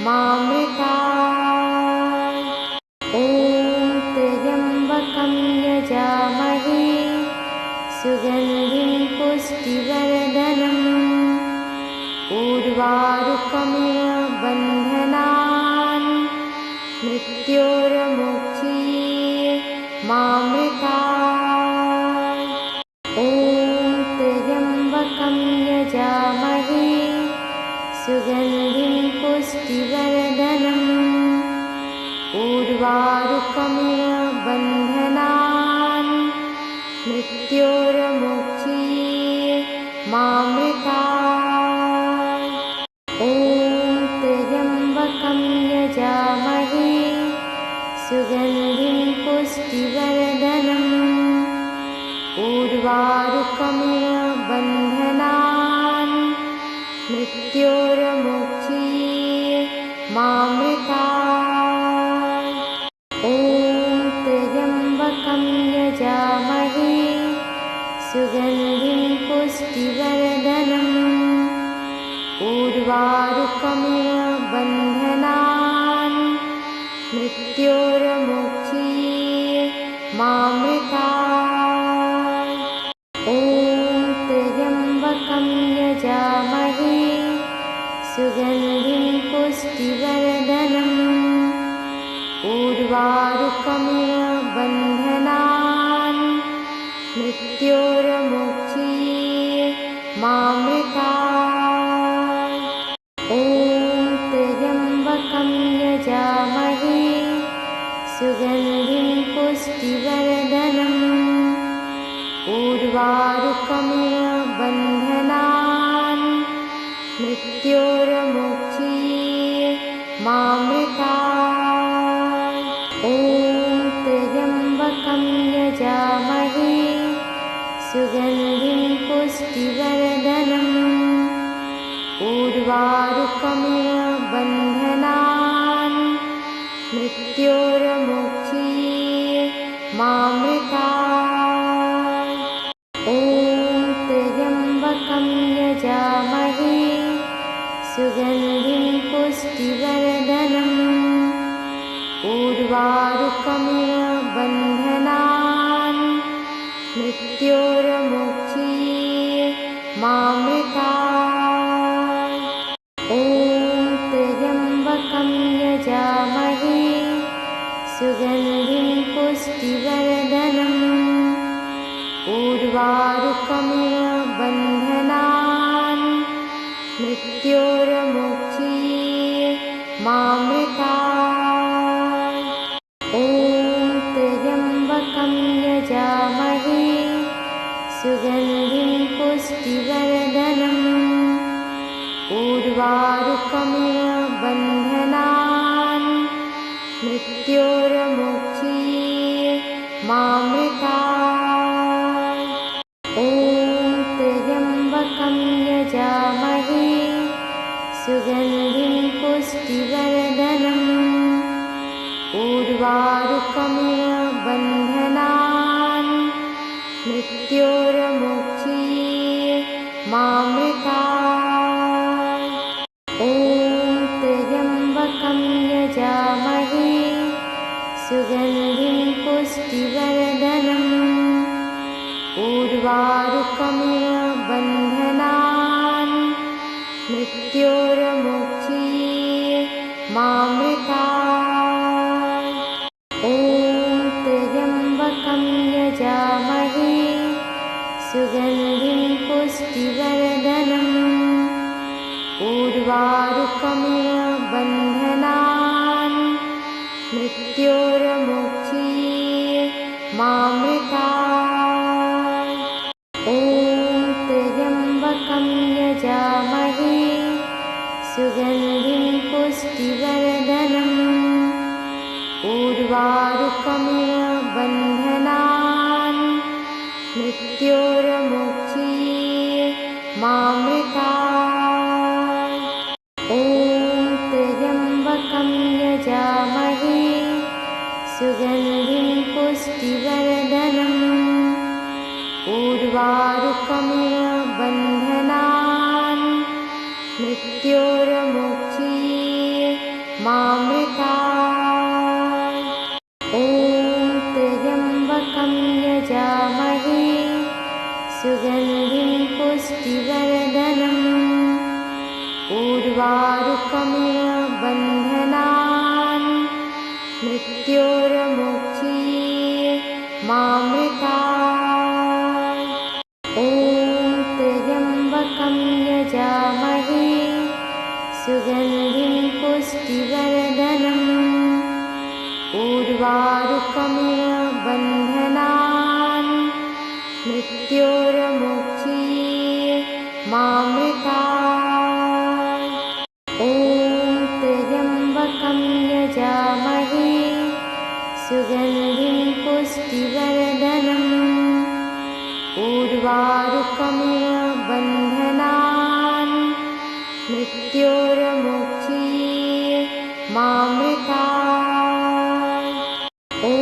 Speaker 1: मामृतात्। ॐ त्र्यम्बकं यजामहे सुगन्धिं पुष्टिवर्धनम् उर्वारुकमिव बन्धनान् मृत्योर्मुक्षीय मामृतात्। ॐ त्र्यम्बकं यजामहे सुगन्धिं पुष्टिवर्धनम् उर्वारुकमिव बन्धनान् मृत्योर्मुक्षीय मामृतात्। ॐ त्र्यम्बकं यजामहे सुगन्धिं पुष्टिवर्धनम् उर्वारुकमिव बन्धनान् मृत्योर्मुक्षीय मामृतात्। ॐ त्र्यम्बकं यजामहे सुगन्धिं पुष्टिवर्धनम् उर्वारुकमिव बन्धनान् मृत्योर्मुक्षीय मामृतात्। ॐ त्र्यम्बकं यजामहे ऊर्वारुकमिव बन्धनान् मृत्योर्मुक्षीये मामृतात्। ॐ त्र्यम्बकं यजामहे सुगन्धिं पुष्टिवर्धनम् ऊर्वारुकमिव बन्धनान् मृत्योर्मुक्षीये मामृतात्। ॐ त्र्यम्बकं यजामहे सुगन्धिं पुष्टिवर्धनम् ऊर्वारुकमिव बन्धनान् मृत्योर्मुक्षीये मामृतात्। ॐ त्र्यम्बकं यजामहे सुगन्धिं पुष्टिवर्धनम् ऊर्वारुकमिव बन्धनान् मृत्योर्मुक्षीये मामृतात्। ॐ त्र्यम्बकं यजामहे सुगन्धिं पुष्टिवर्धनम् ऊर्वारुकमिव बन्धनान् मृत्योर्मुक्षीये मामृतात्। ॐ त्र्यम्बकं यजामहे सुगन्धिं पुष्टिवर्धनम् ऊर्वारुकमिव बन्धनान् मृत्योर्मुक्षीये मामृतात्। ॐ त्र्यम्बकं यजामहे सुगन्धिं पुष्टिवर्धनम् ऊर्वारुकमिव बन्धनान् मृत्योर्मुक्षीये मामृतात्। ॐ त्र्यम्बकं यजामहे सुगन्धिं पुष्टिवर्धनम् ऊर्वारुकमिव बन्धनान् मृत्योर्मुक्षीये मामृतात्। ॐ त्र्यम्बकं यजामहे सुगन्धिं पुष्टिवर्धनम् ऊर्वारुकमिव बन्धनान् मृत्योर्मुक्षीये मामृतात्। ॐ त्र्यम्बकं यजामहे सुगन्धिं पुष्टिवर्धनम् ऊर्वारुकमिव बन्धनान् मृत्योर्मुक्षीये मामृतात्। ॐ त्र्यम्बकं यजामहे सुगन्धिं पुष्टिवर्धनम् ऊर्वारुकमिव बन्धनान् मृत्योर्मुक्षीये मामृतात्। ॐ त्र्यम्बकं यजामहे सुगन्धिं पुष्टिवर्धनम् ऊर्वारुकमिव बन्धनान् मृत्योर्मुक्षीये मामृतात्। ॐ त्र्यम्बकं यजामहे सुगन्धिं पुष्टिवर्धनम् ऊर्वारुकमिव बन्धनान् मृत्योर्मुक्षीये मामृतात्। ॐ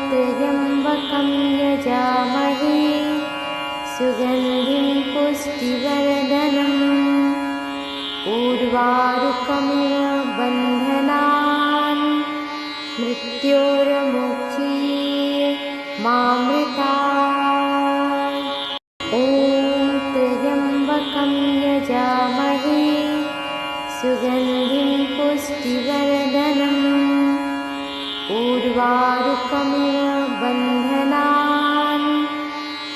Speaker 1: त्र्यम्बकं यजामहे सुगन्धिं पुष्टिवर्धनम् ऊर्वारुकमिव बन्धनान् मृत्योर्मुक्षीये मामृतात्। ॐ त्र्यम्बकं यजामहे सुगन्धिं पुष्टिवर्धनम् ऊर्वारुकमिव बन्धनान्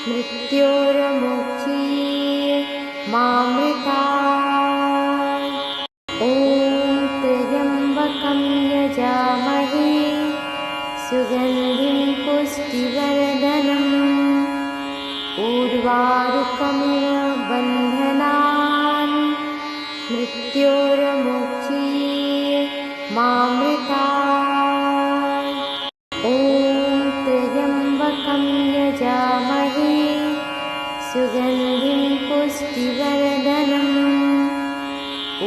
Speaker 1: मृत्योर्मुक्षीये मामृतात्। ॐ त्र्यम्बकं यजामहे सुगन्धिं पुष्टिवर्धनम् ऊर्वारुकमिव बन्धनान् मृत्योर्मुक्षीये मामृतात्। ॐ त्र्यम्बकं यजामहे सुगन्धिं पुष्टिवर्धनम्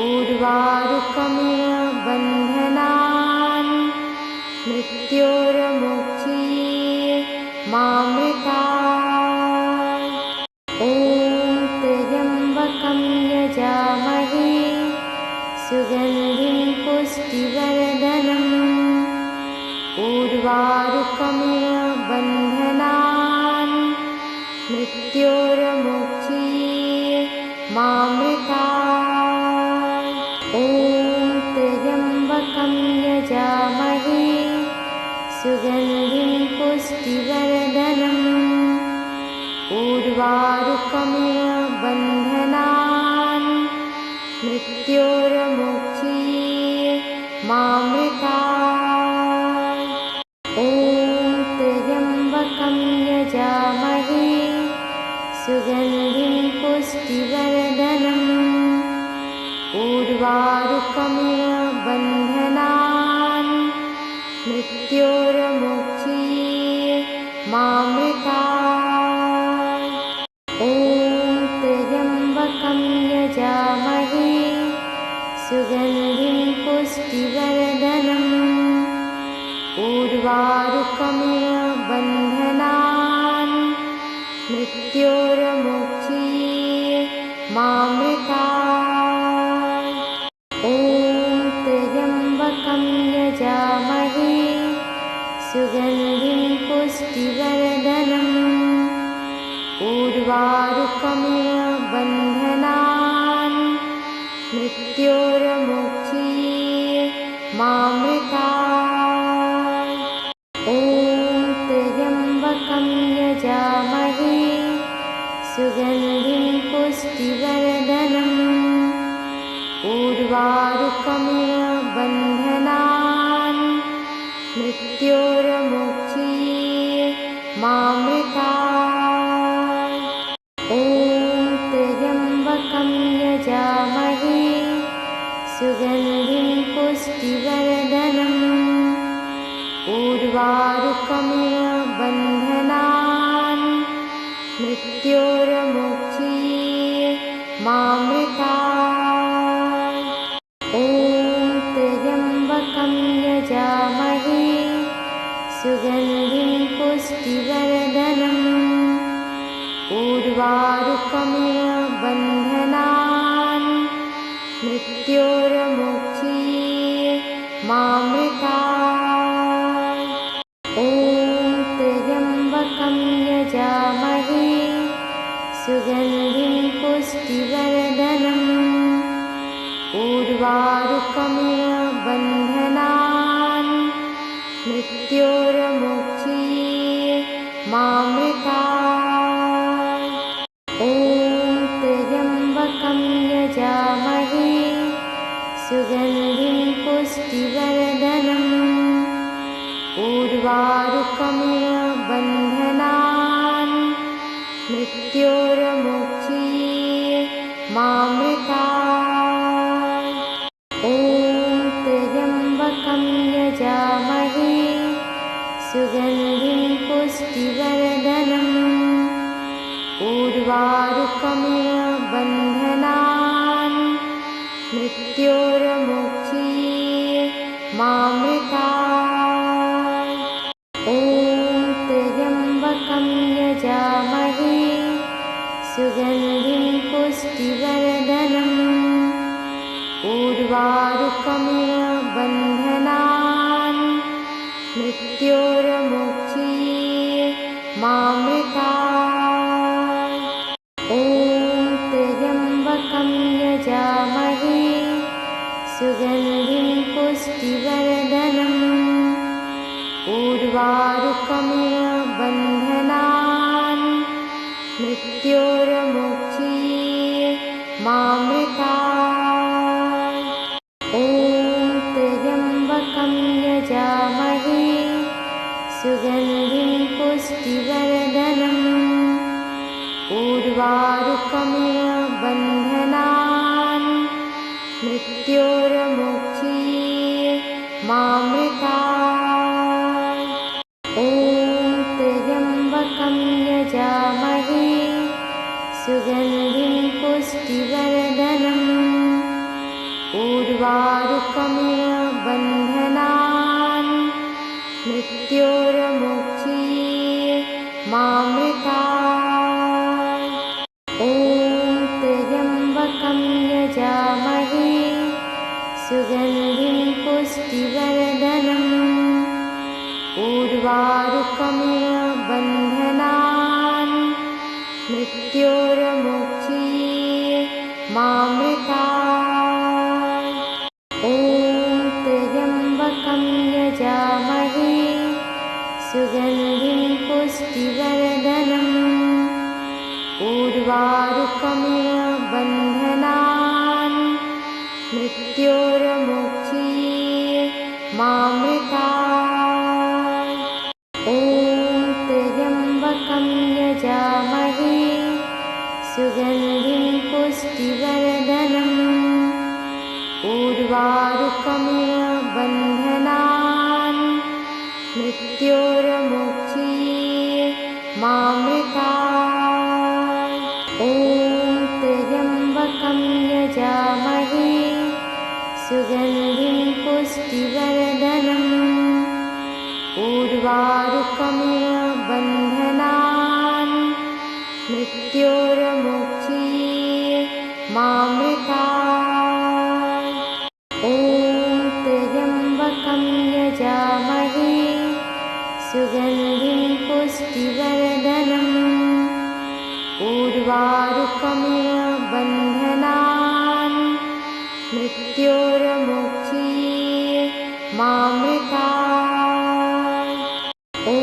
Speaker 1: ऊर्वारुकमिव बन्धनान् मृत्योर्मुक्षीये मामृतात्। ॐ त्र्यम्बकं यजामहे सुगन्धिं पुष्टिवर्धनम् ऊर्वारुकमिव बन्धनान् मृत्योर्मुक्षीये मामृतात्। ॐ त्र्यम्बकं यजामहे सुगन्धिं पुष्टिवर्धनम् ऊर्वारुकमिव बन्धनान् मृत्योर्मुक्षीये मामृतात्। ॐ त्र्यम्बकं यजामहे सुगन्धिं पुष्टिवर्धनम् ऊर्वारुकमिव बन्धनान् मृत्योर्मुक्षीये मामृतात्। ॐ त्र्यम्बकं यजामहे सुगन्धिं पुष्टिवर्धनम् ऊर्वारुकमिव बन्धनान् मृत्योर्मुक्षीये मामृतात्। ॐ त्र्यम्बकं यजामहे सुगन्धिं पुष्टिवर्धनम् ऊर्वारुकमिव बन्धनान् मृत्योर्मुक्षीये मामृतात्। ॐ त्र्यम्बकं यजामहे सुगन्धिं पुष्टिवर्धनम् ऊर्वारुकमिव बन्धनान् मृत्योर्मुक्षीये मामृतात्। ॐ त्र्यम्बकं यजामहे सुगन्धिं पुष्टिवर्धनम् ऊर्वारुकमिव बन्धनान् मृत्योर्मुक्षीये मामृतात्। ॐ त्र्यम्बकं यजामहे सुगन्धिं पुष्टिवर्धनम् ऊर्वारुकमिव बन्धनान् मृत्योर्मुक्षीये मामृतात्। ॐ त्र्यम्बकं यजामहे सुगन्धिं पुष्टिवर्धनम् ऊर्वारुकमिव बन्धनान् मृत्योर्मुक्षीये मामृतात्। ॐ त्र्यम्बकं यजामहे सुगन्धिं पुष्टिवर्धनम् ऊर्वारुकमिव बन्धनान् मृत्योर्मुक्षीये मामृतात्। ॐ त्र्यम्बकं यजामहे सुगन्धिं पुष्टिवर्धनम् ऊर्वारुकमिव बन्धनान् मृत्योर्मुक्षीये मामृतात्। ॐ त्र्यम्बकं यजामहे सुगन्धिं पुष्टिवर्धनम् ऊर्वारुकमिव बन्धनान् मृत्योर्मुक्षीये मामृतात्। ॐ त्र्यम्बकं यजामहे सुगन्धिं पुष्टिवर्धनम् ऊर्वारुकमिव बन्धनान् मृत्योर्मुक्षीये मामृतात्। ॐ त्र्यम्बकं यजामहे सुगन्धिं पुष्टिवर्धनम् ऊर्वारुकमिव बन्धनान् मृत्योर्मुक्षीये मामृतात्। ॐ त्र्यम्बकं यजामहे सुगन्धिं पुष्टिवर्धनम् ऊर्वारुकमिव बन्धनान् मृत्योर्मुक्षीये मामृतात्। ॐ त्र्यम्बकं यजामहे सुगन्धिं पुष्टिवर्धनम् ऊर्वारुकमिव बन्धनान् मृत्योर्मुक्षीये मामृतात्। ॐ त्र्यम्बकं यजामहे सुगन्धिं पुष्टिवर्धनम् ऊर्वारुकमिव बन्धनान् मृत्योर्मुक्षीये मामृतात्। ॐ त्र्यम्बकं यजामहे सुगन्धिं पुष्टिवर्धनम् ऊर्वारुकमिव बन्धनान् मृत्योर्मुक्षीये मामृतात्। ॐ त्र्यम्बकं यजामहे सुगन्धिं पुष्टिवर्धनम् ऊर्वारुकमिव बन्धनान् मृत्योर्मुक्षीये मामृतात्। ॐ त्र्यम्बकं यजामहे सुगन्धिं पुष्टिवर्धनम् ऊर्वारुकमिव बन्धनान् मृत्योर्मुक्षीये मामृतात्। ॐ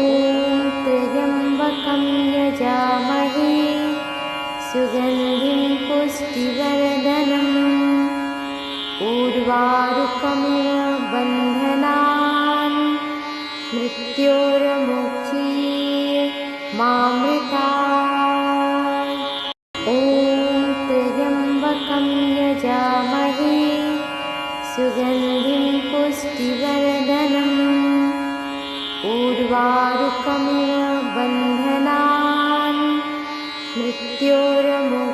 Speaker 1: त्र्यम्बकं यजामहे सुगन्धिं पुष्टिवर्धनम् ऊर्वारुकमिव बन्धनान् मृत्योर्मुक्षीये मामृतात्। ॐ त्र्यम्बकं यजामहे सुगन्धिं पुष्टिवर्धनम् ऊर्वारुकमिव बन्धनान् मृत्योर्मुक्षीये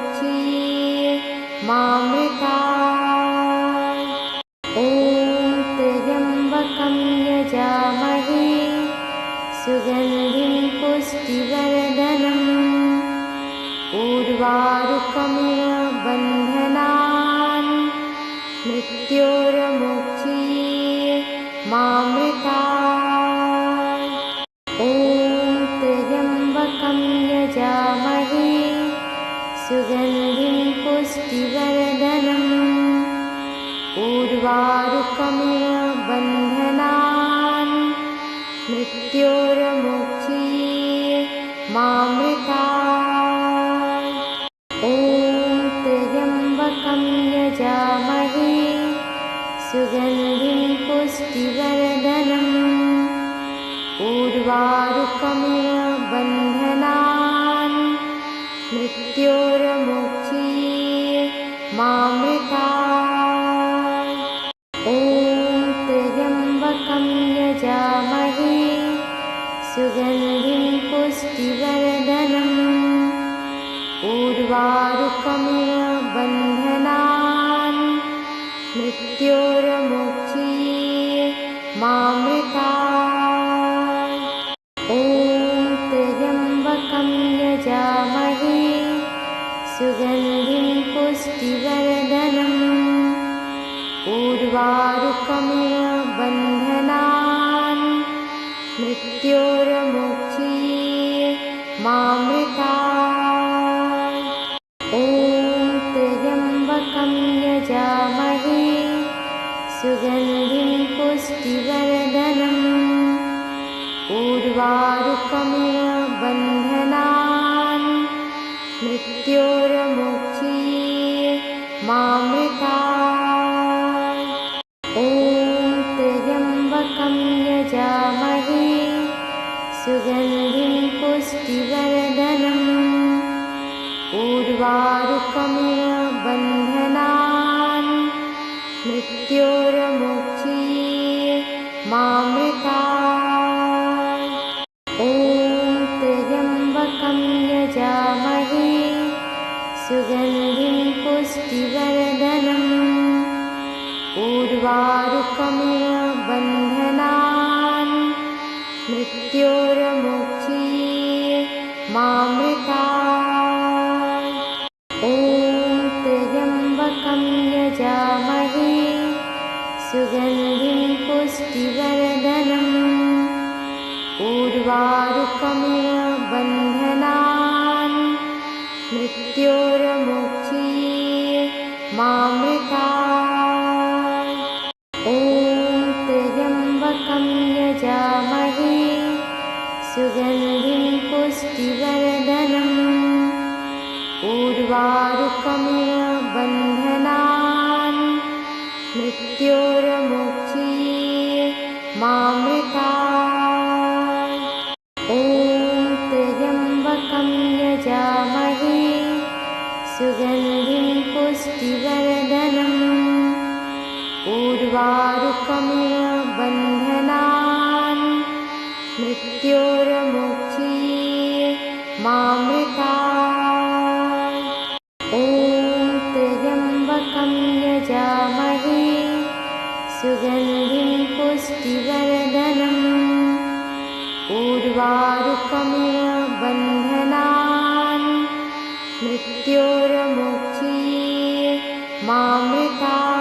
Speaker 1: मामृतात्। ॐ त्र्यम्बकं यजामहे सुगन्धिं पुष्टिवर्धनम् ऊर्वारुकमिव बन्धनान् मृत्योर्मुक्षीये मामृतात्। ॐ त्र्यम्बकं यजामहे सुगन्धिं पुष्टिवर्धनम् ऊर्वारुकमिव बन्धनान् मृत्योर्मुक्षीये मामृतात्। ॐ त्र्यम्बकं यजामहे सुगन्धिं पुष्टिवर्धनम् ऊर्वारुकमिव बन्धनान् मृत्योर्मुक्षीये मामृतात्। ॐ त्र्यम्बकं यजामहे सुगन्धिं पुष्टिवर्धनम् ऊर्वारुकमिव बन्धनान् मृत्योर्मुक्षीये मामृतात्। ॐ त्र्यम्बकं यजामहे सुगन्धिं पुष्टिवर्धनम् ऊर्वारुकमिव बन्धनान् मृत्योर्मुक्षीये मामृतात्। ॐ त्र्यम्बकं यजामहे सुगन्धिं पुष्टिवर्धनम् ऊर्वारुकमिव बन्धनान् मृत्योर्मुक्षीये मामृतात्। ॐ त्र्यम्बकं यजामहे सुगन्धिं पुष्टिवर्धनम् ऊर्वारुकमिव बन्धनान् मृत्योर्मुक्षीये मामृतात्। ॐ त्र्यम्बकं यजामहे सुगन्धिं पुष्टिवर्धनम् ऊर्वारुकमिव बन्धनान् मृत्योर्मुक्षीये मामृतात्। ॐ त्र्यम्बकं यजामहे सुगन्धिं पुष्टिवर्धनम् ऊर्वारुकमिव बन्धनान् मृत्योर्मुक्षीये मामृतात्। ॐ त्र्यम्बकं यजामहे सुगन्धिं पुष्टिवर्धनम् ऊर्वारुकमिव बन्धनान् मृत्योर्मुक्षीये मामृतात्। ॐ त्र्यम्बकं यजामहे सुगन्धिं पुष्टिवर्धनम् ऊर्वारुकमिव बन्धनान् मृत्योर्मुक्षीये मामृतात्। ॐ त्र्यम्बकं यजामहे सुगन्धिं पुष्टिवर्धनम् ऊर्वारुकमिव बन्धनान् मृत्योर्मुक्षीये मामृतात्।